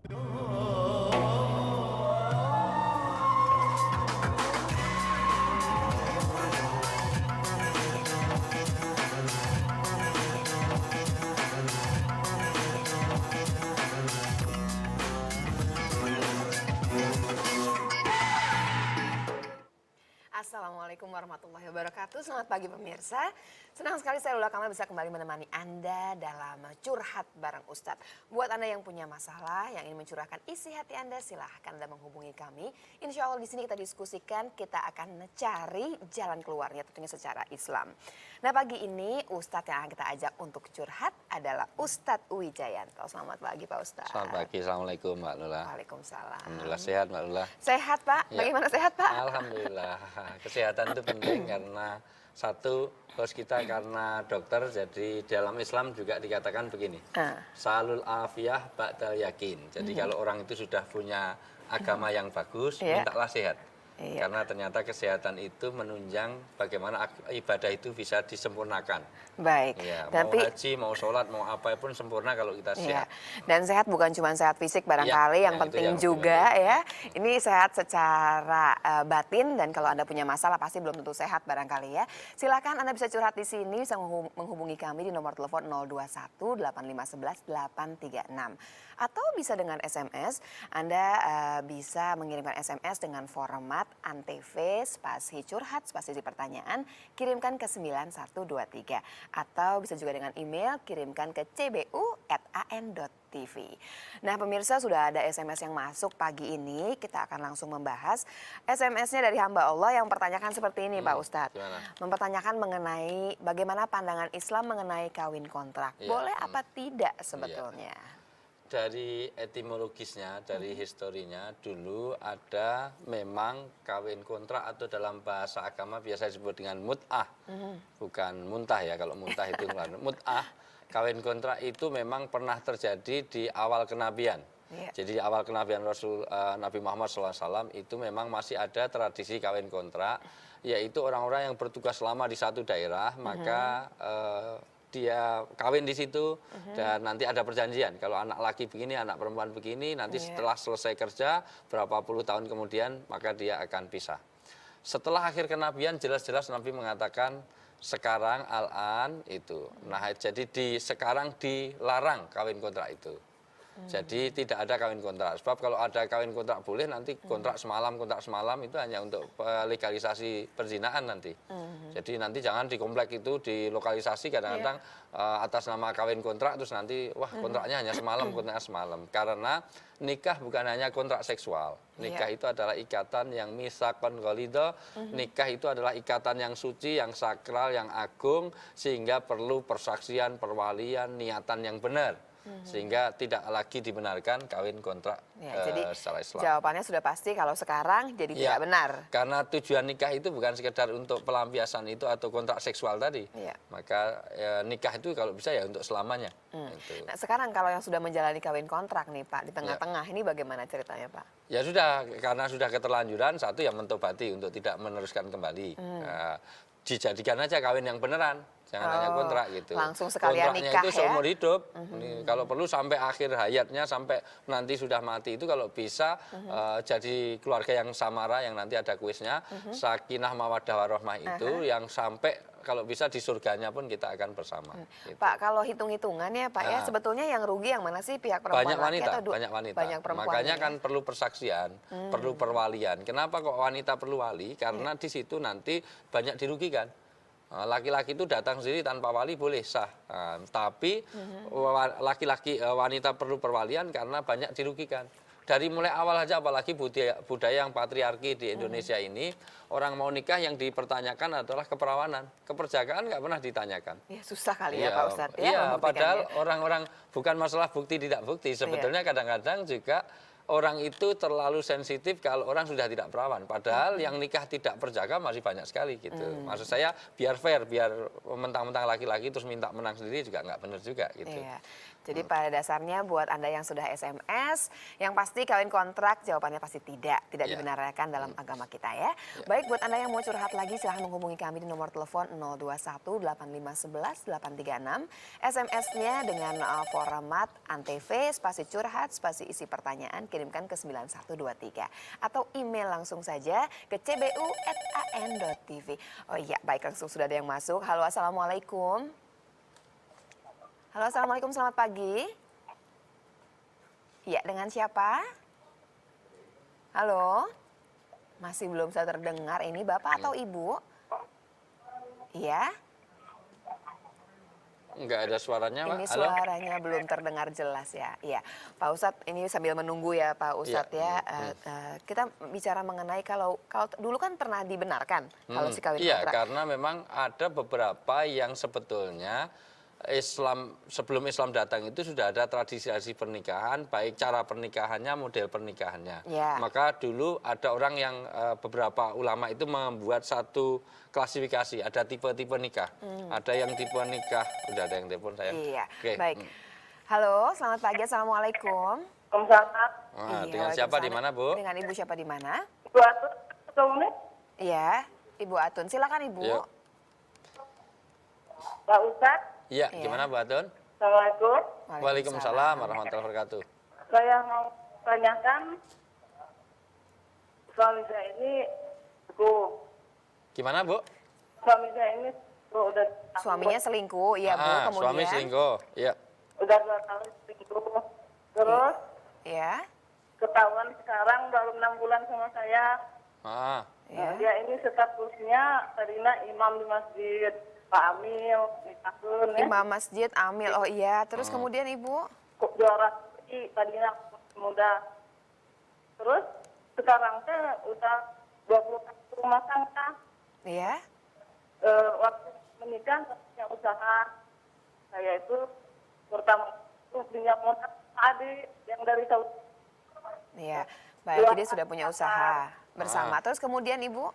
Assalamualaikum warahmatullahi wabarakatuh. Selamat pagi pemirsa. Senang sekali saya Lula Kamal bisa kembali menemani Anda dalam Curhat Bareng Ustadz. Buat Anda yang punya masalah, yang ingin mencurahkan isi hati Anda, silahkan Anda menghubungi kami. Insya Allah di sini kita diskusikan, kita akan cari jalan keluarnya tentunya secara Islam. Nah pagi ini Ustadz yang akan kita ajak untuk curhat adalah Ustadz Wijayanto. Selamat pagi Pak Ustadz. Selamat pagi, Assalamualaikum Mbak Lula. Waalaikumsalam. Alhamdulillah sehat Mbak Lula. Sehat Pak, bagaimana sehat Pak? Alhamdulillah, kesehatan itu penting karena satu, bos kita karena dokter, jadi dalam Islam juga dikatakan begini, salul afiyah ba'dal yakin. Jadi kalau orang itu sudah punya agama yang bagus, mintalah sehat. Karena ternyata kesehatan itu menunjang bagaimana ibadah itu bisa disempurnakan. Baik. Ya, Tapi, mau haji, mau sholat, mau apa pun sempurna kalau kita sehat. Dan sehat bukan cuma sehat fisik barangkali, yang penting juga ya. Ini sehat secara batin, dan kalau Anda punya masalah pasti belum tentu sehat barangkali ya. Silakan Anda bisa curhat di sini, bisa menghubungi kami di nomor telepon 021 8511 836. Atau bisa dengan SMS, Anda bisa mengirimkan SMS dengan format Antv spasi curhat spasi pertanyaan, kirimkan ke 9123. Atau bisa juga dengan email, kirimkan ke cbu@an.tv. Nah pemirsa, sudah ada SMS yang masuk pagi ini, kita akan langsung membahas. SMS-nya dari hamba Allah yang mempertanyakan seperti ini Pak Ustadz. Mempertanyakan mengenai bagaimana pandangan Islam mengenai kawin kontrak. Boleh apa tidak sebetulnya? Dari etimologisnya, dari historinya, dulu ada memang kawin kontrak atau dalam bahasa agama biasa disebut dengan mut'ah. Bukan muntah ya, kalau muntah itu mut'ah. Kawin kontrak itu memang pernah terjadi di awal kenabian. Jadi di awal kenabian Rasul Nabi Muhammad SAW itu memang masih ada tradisi kawin kontrak, yaitu orang-orang yang bertugas lama di satu daerah, maka dia kawin di situ dan nanti ada perjanjian. Kalau anak laki begini, anak perempuan begini, nanti setelah selesai kerja berapa puluh tahun kemudian maka dia akan pisah. Setelah akhir kenabian jelas-jelas Nabi mengatakan sekarang al-an itu. Nah, jadi sekarang dilarang kawin kontrak itu. Jadi tidak ada kawin kontrak. Sebab kalau ada kawin kontrak boleh, nanti kontrak semalam itu hanya untuk legalisasi perzinaan nanti. Jadi nanti jangan di komplek itu dilokalisasi kadang-kadang atas nama kawin kontrak, terus nanti wah kontraknya hanya semalam, kontraknya semalam. Karena nikah bukan hanya kontrak seksual. Nikah itu adalah ikatan yang misakon ghalidho. Nikah itu adalah ikatan yang suci, yang sakral, yang agung, sehingga perlu persaksian, perwalian, niatan yang benar. Sehingga tidak lagi dibenarkan kawin kontrak jadi secara Islam. Jawabannya sudah pasti kalau sekarang jadi tidak benar. Karena tujuan nikah itu bukan sekedar untuk pelampiasan itu atau kontrak seksual tadi. Maka nikah itu kalau bisa ya untuk selamanya. Nah sekarang kalau yang sudah menjalani kawin kontrak nih Pak, di tengah-tengah ini bagaimana ceritanya Pak? Ya sudah, karena sudah keterlanjuran, satu yang mentobati untuk tidak meneruskan kembali. Dijadikan aja kawin yang beneran. Jangan hanya kontrak gitu. Langsung sekalian kontraknya nikah itu seumur hidup. Kalau perlu sampai akhir hayatnya, sampai nanti sudah mati itu kalau bisa jadi keluarga yang samara, yang nanti ada kuisnya. Sakinah mawaddah warahmah itu yang sampai kalau bisa di surganya pun kita akan bersama. Gitu. Pak, kalau hitung-hitungannya Pak ya, sebetulnya yang rugi yang mana sih, pihak perempuan banyak atau banyak wanita. Banyak perempuan. Makanya kan perlu persaksian, perlu perwalian. Kenapa kok wanita perlu wali? Karena di situ nanti banyak dirugikan. Laki-laki itu datang sendiri tanpa wali boleh sah, tapi laki-laki wanita perlu perwalian karena banyak dirugikan. Dari mulai awal aja, apalagi budaya yang patriarki di Indonesia ini, orang mau nikah yang dipertanyakan adalah keperawanan, keperjakaan nggak pernah ditanyakan. Ya susah kali ya Pak Ustadz. Iya, padahal orang-orang bukan masalah bukti tidak bukti, sebetulnya kadang-kadang juga orang itu terlalu sensitif kalau orang sudah tidak perawan. Padahal yang nikah tidak perjaka masih banyak sekali gitu. Maksud saya biar fair, biar mentang-mentang laki-laki terus minta menang sendiri juga nggak benar juga gitu. Iya. Jadi pada dasarnya buat Anda yang sudah SMS, yang pasti kawin kontrak jawabannya pasti tidak Ya. dibenarkan dalam agama kita ya. Baik, buat Anda yang mau curhat lagi silahkan menghubungi kami di nomor telepon 021 8511 836. SMS-nya dengan format Antv, spasi curhat, spasi isi pertanyaan, kirimkan ke 9123. Atau email langsung saja ke cbu@an.tv. Oh iya, baik, langsung sudah ada yang masuk. Halo, Assalamualaikum. Halo, Assalamualaikum, selamat pagi. Iya, dengan siapa? Halo? Masih belum bisa terdengar, ini Bapak atau Ibu? Iya? Enggak ada suaranya, Pak. Ini Halo? suaranya belum terdengar jelas ya. Iya, Pak Ustadz ini sambil menunggu ya Pak Ustadz Iya. kita bicara mengenai kalau dulu kan pernah dibenarkan kalau si kawin Iya, kontrak. karena memang ada beberapa yang sebetulnya sebelum Islam datang itu sudah ada tradisi pernikahan, baik cara pernikahannya, model pernikahannya. Ya. Maka dulu ada orang yang beberapa ulama itu membuat satu klasifikasi, ada tipe-tipe nikah. Ada yang tipe nikah, udah ada yang telepon saya. Iya, Oke. baik. Halo, selamat pagi, Assalamualaikum. Waalaikumsalam. Nah, Iya, dengan siapa di waalaikumsalam. mana, Bu? Dengan Ibu siapa di mana? Ibu Atun, ketemu Iya, Ibu Atun. Silakan Ibu. Yuk. Pak Ustadz. Iya, Iya. gimana Bu Atun? Assalamualaikum. Waalaikumsalam warahmatullahi wabarakatuh. Saya mau tanyakan, suami saya ini, Gimana, Bu? suami saya ini udah Suaminya selingkuh, iya Bu. Kemudian, Suami selingkuh. Iya. udah 2 tahun selingkuh. Terus ya, ketahuan sekarang baru 6 bulan sama saya. Ah, ya. Dia ini statusnya tadinya imam di masjid Pak Amil, nikahun ya. Imam Masjid Amil. Oh iya, terus kemudian Ibu? Kok juara tadinya muda. Terus sekarang teh udah 20 tahun rumah tangga. Iya. Waktu menikah punya usaha. Saya itu pertama itu punya modal adik yang dari Saudi. Iya. Baik, jadi sudah punya usaha bersama. Terus kemudian Ibu?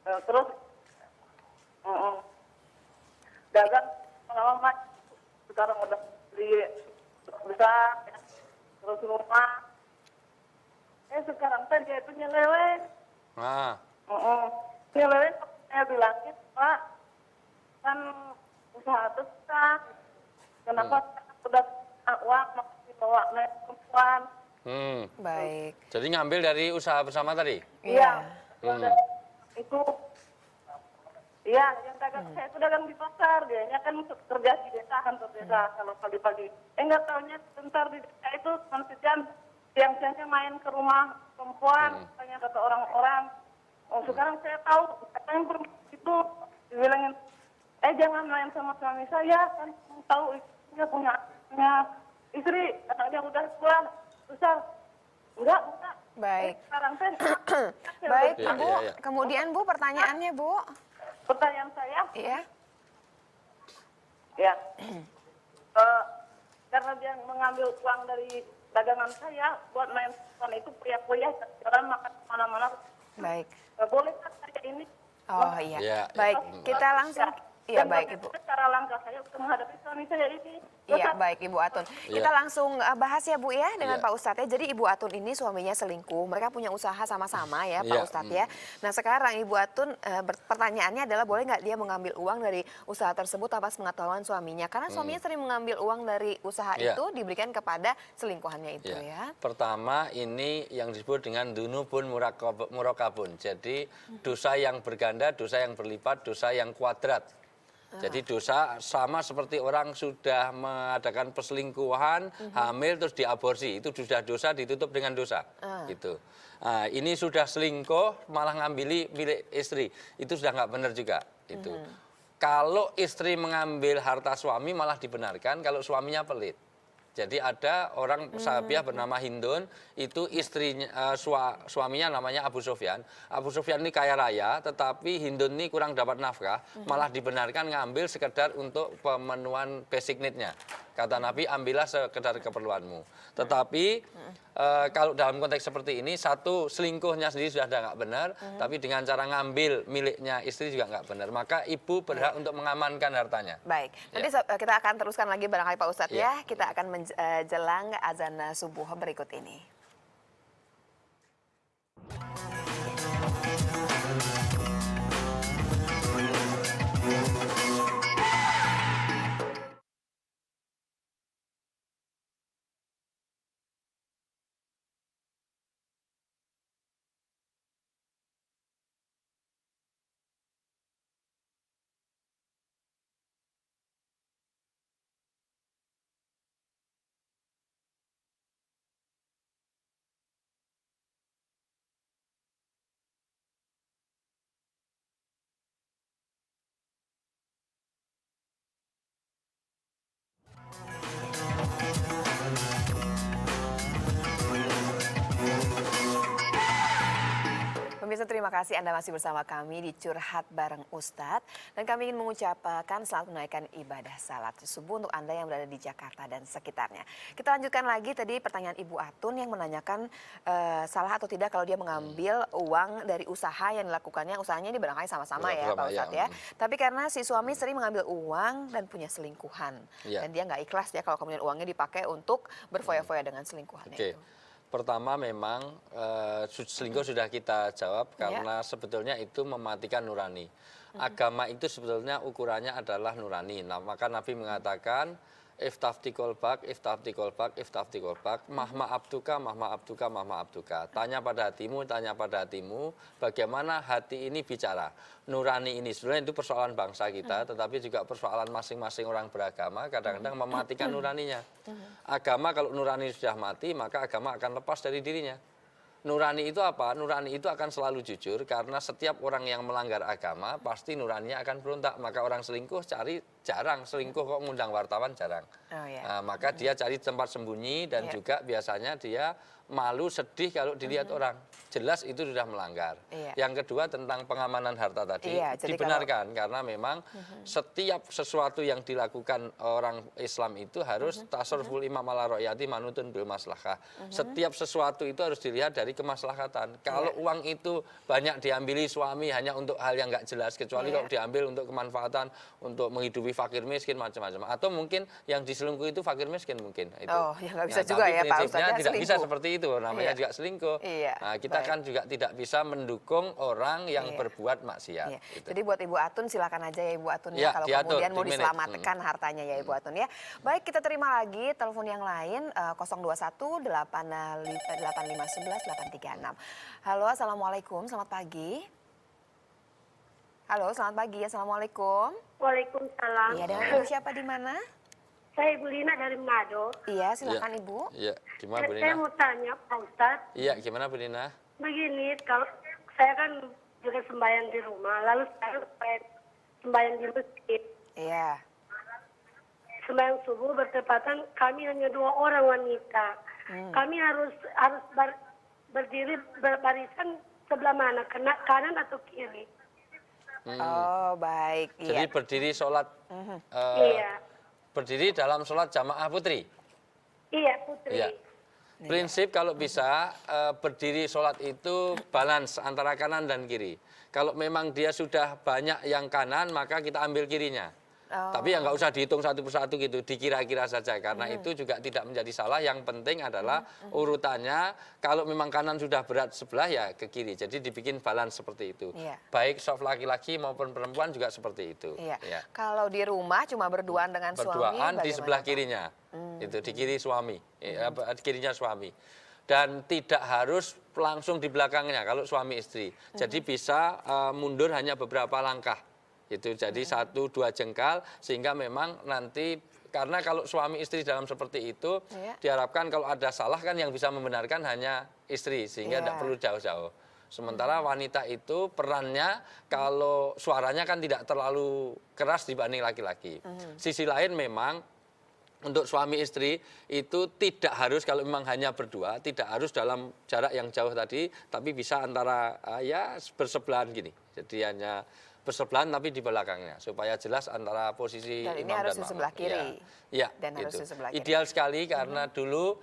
Terus dagang lama sekarang udah beli besar ya. Terus rumah. Sekarang teh dia itu nyeleweng. ah, Nyeleweng saya bilangin, Pak, kan usaha itu susah. Kenapa udah uang masih bawa naik perempuan? Baik. Jadi ngambil dari usaha bersama tadi? Iya. Itu iya, yang dagang saya itu dagang di pasar, dianya kan kerja di desa, kantor desa kalau pagi-pagi. Enggak taunya sebentar di desa itu maksudnya siang-siangnya main ke rumah perempuan, tanya kata orang-orang. Oh sekarang saya tahu, katanya perempuan itu dibilangin, jangan main sama suami saya, kan tahu istrinya punya istri, anaknya udah tua, besar. Enggak. Baik. Sekarang saya Baik, Iya, Ibu. iya, iya. Kemudian Bu, pertanyaannya Bu? pertanyaan saya, Iya. ya, karena dia mengambil uang dari dagangan saya buat main phone itu pria-pria jalan makan kemana-mana. Baik. Boleh kan saya ini? Oh iya. Iya, Baik, iya. kita langsung. Iya, baik Ibu. Cara langkah saya untuk menghadapi suami saya ini. Iya, baik Ibu Atun. Kita Iya. langsung bahas ya Bu ya dengan Iya. Pak Ustadz ya. Jadi Ibu Atun ini suaminya selingkuh, mereka punya usaha sama-sama ya Pak Iya, Ustadz ya. Nah sekarang Ibu Atun pertanyaannya adalah boleh nggak dia mengambil uang dari usaha tersebut tanpa sepengetahuan suaminya? Karena suaminya sering mengambil uang dari usaha Iya. itu diberikan kepada selingkuhannya itu ya. Pertama ini yang disebut dengan dunubun murokabun. Jadi dosa yang berganda, dosa yang berlipat, dosa yang kuadrat. Jadi dosa sama seperti orang sudah mengadakan perselingkuhan, hamil terus diaborsi, itu sudah dosa ditutup dengan dosa. Gitu. Nah, ini sudah selingkuh malah ngambili milik istri, itu sudah nggak benar juga. Itu. Kalau istri mengambil harta suami malah dibenarkan kalau suaminya pelit. Jadi ada orang sahabiah bernama Hindun, itu istrinya suaminya namanya Abu Sufyan. Abu Sufyan ini kaya raya, tetapi Hindun ini kurang dapat nafkah, malah dibenarkan ngambil sekedar untuk pemenuhan basic need-nya. Kata Nabi, ambillah sekedar keperluanmu. Tetapi kalau dalam konteks seperti ini, satu selingkuhnya sendiri sudah nggak benar, tapi dengan cara ngambil miliknya istri juga nggak benar. Maka ibu berhak untuk mengamankan hartanya. Baik, nanti Ya. kita akan teruskan lagi barangkali Pak Ustadz Ya. ya. Kita akan jelang azan subuh berikut ini. Pemirsa, terima kasih Anda masih bersama kami di Curhat Bareng Ustadz. Dan kami ingin mengucapkan selamat menunaikan ibadah salat subuh untuk Anda yang berada di Jakarta dan sekitarnya. Kita lanjutkan lagi tadi pertanyaan Ibu Atun yang menanyakan salah atau tidak kalau dia mengambil uang dari usaha yang dilakukannya. Usahanya ini barangkali sama-sama ya Pak Ustadz ya. Tapi karena si suami sering mengambil uang dan punya selingkuhan. Dan dia nggak ikhlas ya kalau kemudian uangnya dipakai untuk berfoya-foya dengan selingkuhannya itu. Pertama memang selingkuh sudah kita jawab karena sebetulnya itu mematikan nurani. Agama itu sebetulnya ukurannya adalah nurani. Nah, maka Nabi mengatakan iftafti kolbak, iftafti kolbak, iftafti kolbak, mahma abduka, mahma abduka, mahma abduka. Tanya pada hatimu, bagaimana hati ini bicara. Nurani ini sebenarnya itu persoalan bangsa kita, tetapi juga persoalan masing-masing orang beragama, kadang-kadang mematikan nuraninya. Agama kalau nurani sudah mati, maka agama akan lepas dari dirinya. Nurani itu apa? Nurani itu akan selalu jujur karena setiap orang yang melanggar agama pasti nuraninya akan berontak. Maka orang selingkuh jarang selingkuh kok ngundang wartawan jarang. Maka dia cari tempat sembunyi dan juga biasanya dia malu sedih kalau dilihat orang. Jelas itu sudah melanggar. Yang kedua tentang pengamanan harta tadi dibenarkan karena memang setiap sesuatu yang dilakukan orang Islam itu harus tasarruful imam ala rakyati manutun bil maslahah. Setiap sesuatu itu harus dilihat dari kemaslahatan. Kalau uang itu banyak diambili suami hanya untuk hal yang nggak jelas, kecuali kalau diambil untuk kemanfaatan, untuk menghidupi fakir miskin macam-macam. Atau mungkin yang diselingkuh itu fakir miskin mungkin. Itu. Oh, ya nggak bisa juga ya Pak Ustadz. Tidak bisa seperti itu, namanya juga selingkuh. Nah, kita kan juga tidak bisa mendukung orang yang berbuat maksiat. Gitu. Jadi buat Ibu Atun silakan aja ya Ibu Atun ya kalau kemudian mau diselamatkan hartanya ya Ibu Atun ya. Baik, kita terima lagi telepon yang lain 021 8511 836. Halo, assalamualaikum, selamat pagi. Halo, selamat pagi, assalamualaikum. Waalaikumsalam. Iya, dengan Ibu siapa di mana? Saya Ibu Lina dari Manado. Iya, silakan Ibu. Iya, gimana Bu Lina? Saya mau tanya Pak Ustadz. Iya, gimana Bu Lina? Begini, kalau saya kan juga sembahyang di rumah, lalu saya sembahyang di masjid. Iya. Sembahyang subuh bertepatan kami hanya 2 orang wanita. Kami harus berdiri berbarisan sebelah mana, kanan atau kiri? Oh, baik. Jadi berdiri sholat. Iya. Berdiri dalam sholat jamaah putri. Iya, putri. Iya. Prinsip kalau bisa berdiri sholat itu balance antara kanan dan kiri. Kalau memang dia sudah banyak yang kanan, maka kita ambil kirinya. Tapi ya nggak usah dihitung satu persatu gitu, dikira-kira saja. Karena itu juga tidak menjadi salah. Yang penting adalah urutannya, kalau memang kanan sudah berat sebelah ya ke kiri. Jadi dibikin balance seperti itu. Baik soft laki-laki maupun perempuan juga seperti itu. Ya. Kalau di rumah cuma berduaan dengan suami, berduaan di sebelah kirinya. Itu di kiri suami, kirinya suami. Dan tidak harus langsung di belakangnya kalau suami istri. Jadi bisa mundur hanya beberapa langkah. Itu jadi 1-2 jengkal sehingga memang nanti karena kalau suami istri dalam seperti itu diharapkan kalau ada salah kan yang bisa membenarkan hanya istri sehingga tidak perlu jauh-jauh. Sementara wanita itu perannya kalau suaranya kan tidak terlalu keras dibanding laki-laki. Sisi lain memang untuk suami istri itu tidak harus kalau memang hanya berdua, tidak harus dalam jarak yang jauh tadi, tapi bisa antara ya bersebelahan gini. Jadi hanya bersebelahan tapi di belakangnya supaya jelas antara posisi dan imam harus dan di sebelah kiri. Ya, dan harus gitu. di sebelah kiri. Ideal sekali karena dulu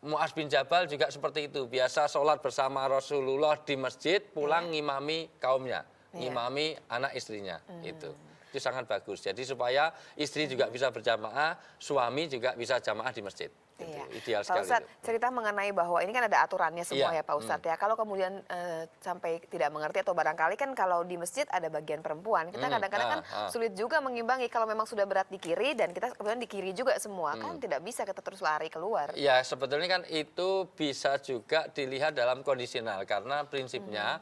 Mu'adz bin Jabal juga seperti itu. Biasa sholat bersama Rasulullah di masjid, pulang ngimami kaumnya, ngimami anak istrinya. Itu. itu sangat bagus. Jadi supaya istri juga bisa berjamaah, suami juga bisa jamaah di masjid. Gitu. Iya. Ideal Pak sekali. Ustadz, Itu. cerita mengenai bahwa ini kan ada aturannya semua Iya, ya Pak Ustadz ya. Kalau kemudian sampai tidak mengerti atau barangkali kan kalau di masjid ada bagian perempuan, kita kadang-kadang kan sulit juga mengimbangi kalau memang sudah berat di kiri dan kita kemudian di kiri juga semua kan tidak bisa kita terus lari keluar. Ya sebetulnya kan itu bisa juga dilihat dalam kondisional karena prinsipnya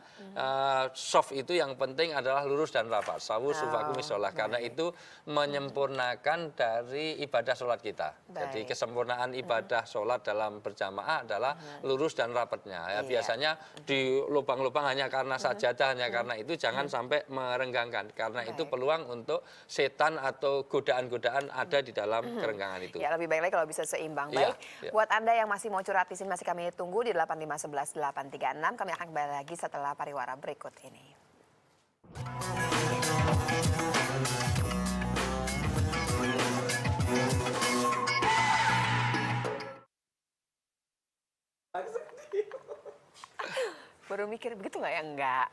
soft itu yang penting adalah lurus dan rapat. Sawu sufaku misolah karena itu menyempurnakan dari ibadah sholat kita. Jadi Baik. kesempurnaan ibadah sholat dalam berjamaah adalah lurus dan rapatnya. Ya, Iya. biasanya di lubang-lubang hanya karena sajadah, hanya karena itu jangan sampai merenggangkan. Karena itu Baik. peluang untuk setan atau godaan-godaan ada di dalam kerenggangan itu. Ya lebih baik lagi kalau bisa seimbang. Iya, Baik, iya. buat Anda yang masih mau curhat di sini masih kami tunggu di 8511836. Kami akan kembali lagi setelah pariwara berikut ini. Baru mikir begitu nggak ya? Enggak.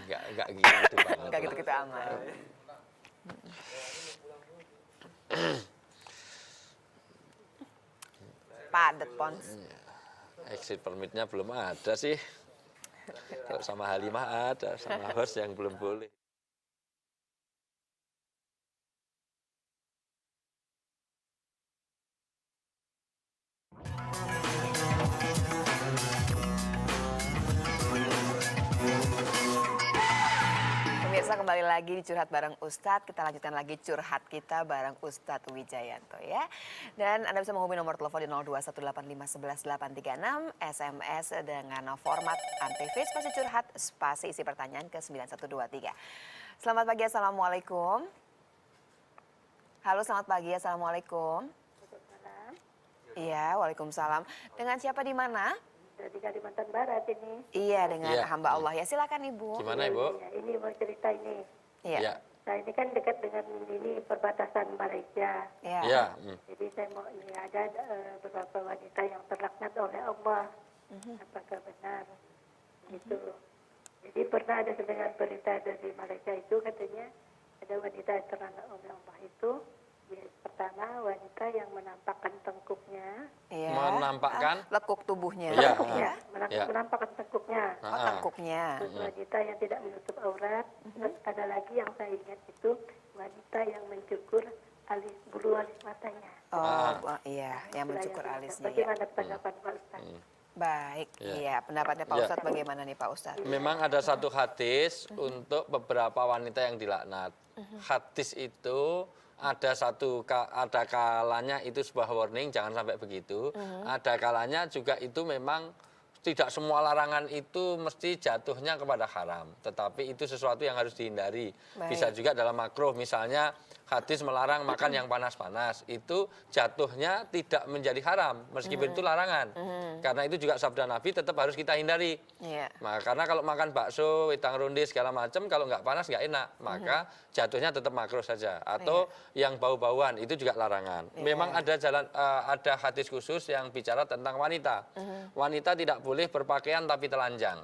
Enggak gitu banget. Enggak gitu-gitu aman. Padet Pons. Exit permitnya belum ada sih. Kalau sama Halimah ada, sama host yang belum boleh. Pemirsa kembali lagi di Curhat Bareng Ustadz. Kita lanjutkan lagi curhat kita bareng Ustadz Wijayanto ya. Dan Anda bisa menghubungi nomor telepon di 02185118836, SMS dengan format Antv spasi curhat spasi isi pertanyaan ke 9123. Selamat pagi, Assalamualaikum. Halo, selamat pagi, Assalamualaikum. Iya, Waalaikumsalam. Dengan siapa di mana? Dari Kalimantan Barat ini. Iya, dengan Iya. hamba Allah ya. Silakan Ibu. Gimana Ibu? Ya, ini mau cerita ini. Iya. Ya. Nah ini kan dekat dengan ini perbatasan Malaysia. Iya. Ya. Jadi saya mau ini ada beberapa wanita yang terlaknat oleh Allah. Apakah benar? Gitu. Jadi pernah ada sedengar berita dari Malaysia itu katanya ada wanita yang terlaknat oleh Allah itu. Pertama wanita yang menampakkan tengkuknya. Iya. Menampakkan? Lekuk tubuhnya. Iya. Ya, Ya. menampakkan tengkuknya. Oh, tengkuknya. Terus wanita yang tidak menutup aurat. Terus ada lagi yang saya ingat itu wanita yang mencukur bulu alis matanya. Oh, iya, yang mencukur alisnya ya. Bagaimana pendapat Pak Ustaz? Baik, Ya. iya. Pendapatnya Pak Ya. Ustadz bagaimana nih Pak Ustadz? Memang ada satu hadis untuk beberapa wanita yang dilaknat. Hadis itu ada kalanya itu sebuah warning, jangan sampai begitu. Ada kalanya juga itu memang tidak semua larangan itu mesti jatuhnya kepada haram, tetapi itu sesuatu yang harus dihindari. Baik. Bisa juga dalam makruh, misalnya hadis melarang makan yang panas-panas, itu jatuhnya tidak menjadi haram, meskipun itu larangan. Karena itu juga sabda Nabi tetap harus kita hindari. Iya. Nah, karena kalau makan bakso, wedang ronde segala macam, kalau nggak panas nggak enak, maka jatuhnya tetap makruh saja. Atau yang bau-bauan itu juga larangan. Memang ada hadis khusus yang bicara tentang wanita. Wanita tidak boleh berpakaian tapi telanjang.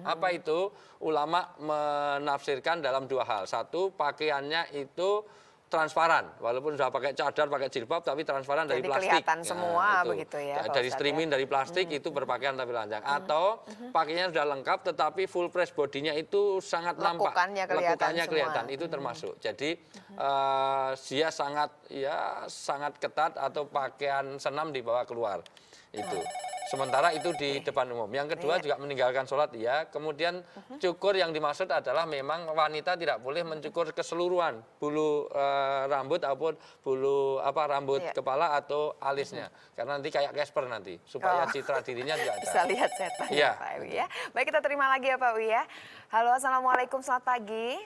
Apa itu? Ulama menafsirkan dalam dua hal. Satu, pakaiannya itu transparan, walaupun sudah pakai cadar, pakai jilbab, tapi transparan dari Jadi plastik. kelihatan semua itu. begitu ya, Pak Dari Ustadz, streaming, ya? dari plastik itu berpakaian tapi telanjang. Atau pakaiannya sudah lengkap, tetapi full press bodinya itu sangat nampak. Lekukannya kelihatan Lekukannya semua. kelihatan, itu termasuk. Jadi dia sangat ketat atau pakaian senam dibawa keluar. Itu. Sementara itu di depan umum. Yang kedua juga meninggalkan sholat, ya. Kemudian cukur yang dimaksud adalah memang wanita tidak boleh mencukur keseluruhan bulu rambut ataupun bulu rambut kepala atau alisnya. Karena nanti kayak Casper nanti, supaya citra dirinya juga ada. Bisa lihat setan Iya. ya Pak Wi ya. Baik, kita terima lagi ya Pak Wi ya. Halo, Assalamualaikum, selamat pagi.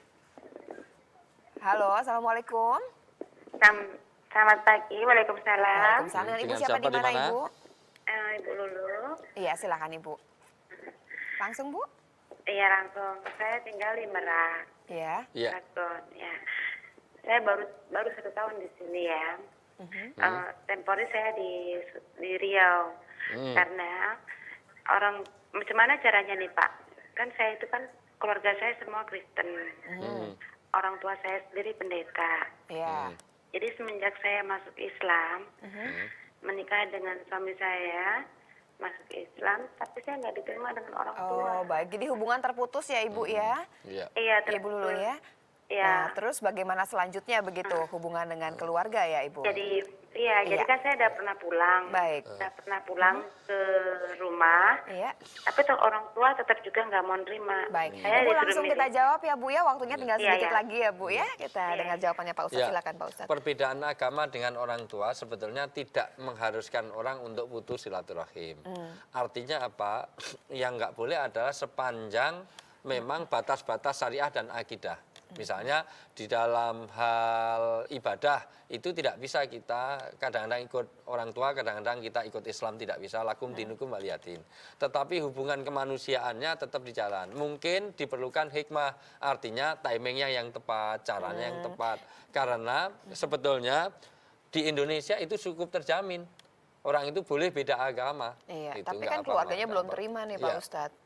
Halo, Assalamualaikum. Selamat pagi, Waalaikumsalam. Waalaikumsalam. Dengan Ibu Dengan siapa siapa di mana di mana? Ibu? Ibu Lulu. Iya, silakan Ibu. Langsung Bu? Iya langsung. Saya tinggal di Merak. Iya. Iya. Langsung, ya. Saya baru 1 tahun di sini ya. Temporary saya di Riau. Karena macam mana caranya nih Pak? Kan saya itu kan keluarga saya semua Kristen. orang tua saya sendiri pendeta. Iya. Jadi semenjak saya masuk Islam, menikah dengan suami saya, masuk Islam, tapi saya nggak diterima dengan orang tua. Oh, baik. Jadi hubungan terputus ya, Ibu ya? Iya. Iya, Ibu dulu ya. Iya. Nah, terus bagaimana selanjutnya begitu hubungan dengan keluarga ya, Ibu? Jadi jadi kan saya udah pernah pulang. Baik. Udah pernah pulang ke rumah. Iya. Tapi orang tua tetap juga nggak mau nerima. Baik. Saya Ibu disuruh langsung milih. kita jawab ya, Bu ya. Waktunya tinggal Iya, sedikit iya. lagi ya, Bu ya. Kita dengar jawabannya Pak Ustadz. Ya, Silakan Pak Ustadz. Perbedaan agama dengan orang tua sebetulnya tidak mengharuskan orang untuk putus silaturahim. Artinya apa? Yang nggak boleh adalah sepanjang memang batas-batas syariah dan akidah. Misalnya di dalam hal ibadah itu tidak bisa kita kadang-kadang ikut orang tua, kadang-kadang kita ikut Islam, tidak bisa, lakum dinukum waliyatin. Tetapi hubungan kemanusiaannya tetap di jalan. Mungkin diperlukan hikmah, artinya timingnya yang tepat, caranya yang tepat. Karena sebetulnya di Indonesia itu cukup terjamin. Orang itu boleh beda agama. Iya, Itu tapi nggak kan apa-apa, keluarganya nggak belum apa-apa. terima nih Pak Iya. Ustadz.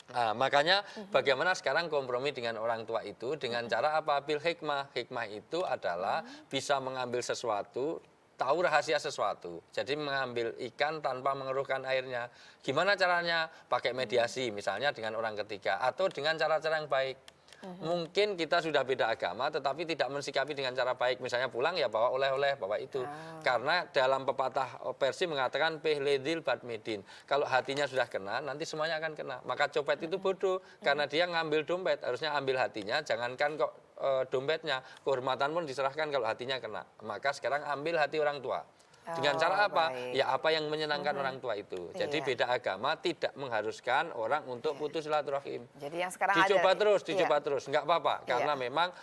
Nah, makanya bagaimana sekarang kompromi dengan orang tua itu dengan cara apa? Bil hikmah. Hikmah itu adalah bisa mengambil sesuatu, tahu rahasia sesuatu. Jadi mengambil ikan tanpa mengeruhkan airnya. Gimana caranya? Pakai mediasi misalnya dengan orang ketiga atau dengan cara-cara yang baik. Mungkin kita sudah beda agama tetapi tidak mensikapi dengan cara baik. Misalnya pulang ya bawa oleh-oleh, bawa itu. Karena dalam pepatah Persia mengatakan pehledil badmedin. Kalau hatinya sudah kena, nanti semuanya akan kena. Maka copet itu bodoh karena dia ngambil dompet, harusnya ambil hatinya, jangankan kok dompetnya. Kehormatan pun diserahkan kalau hatinya kena. Maka sekarang ambil hati orang tua. Dengan cara apa? Baik. Ya apa yang menyenangkan orang tua itu. Jadi Iya. beda agama tidak mengharuskan orang untuk putus silaturahim. Jadi yang sekarang Dicoba ada terus, Iya. dicoba terus, nggak apa-apa. Karena memang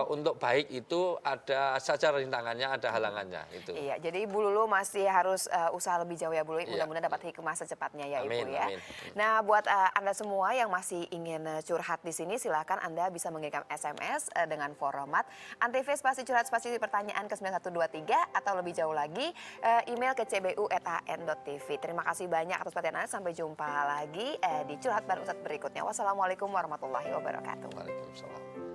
untuk baik itu ada saja rintangannya, ada halangannya. Itu. Iya, jadi Ibu Lulu masih harus usaha lebih jauh ya Bu Lulu. Iya. Mudah-mudahan dapat hikmah secepatnya ya Amin, Ibu ya. amin. Nah, buat Anda semua yang masih ingin curhat di sini, silakan Anda bisa mengirim SMS dengan format Antv spasi curhat spasi pertanyaan ke 9123 atau lebih jauh lagi email ke cbu@an.tv. Terima kasih banyak atas perhatian Anda. Sampai jumpa lagi di curhat bareng Ustadz berikutnya. Wassalamualaikum warahmatullahi wabarakatuh. Waalaikumsalam.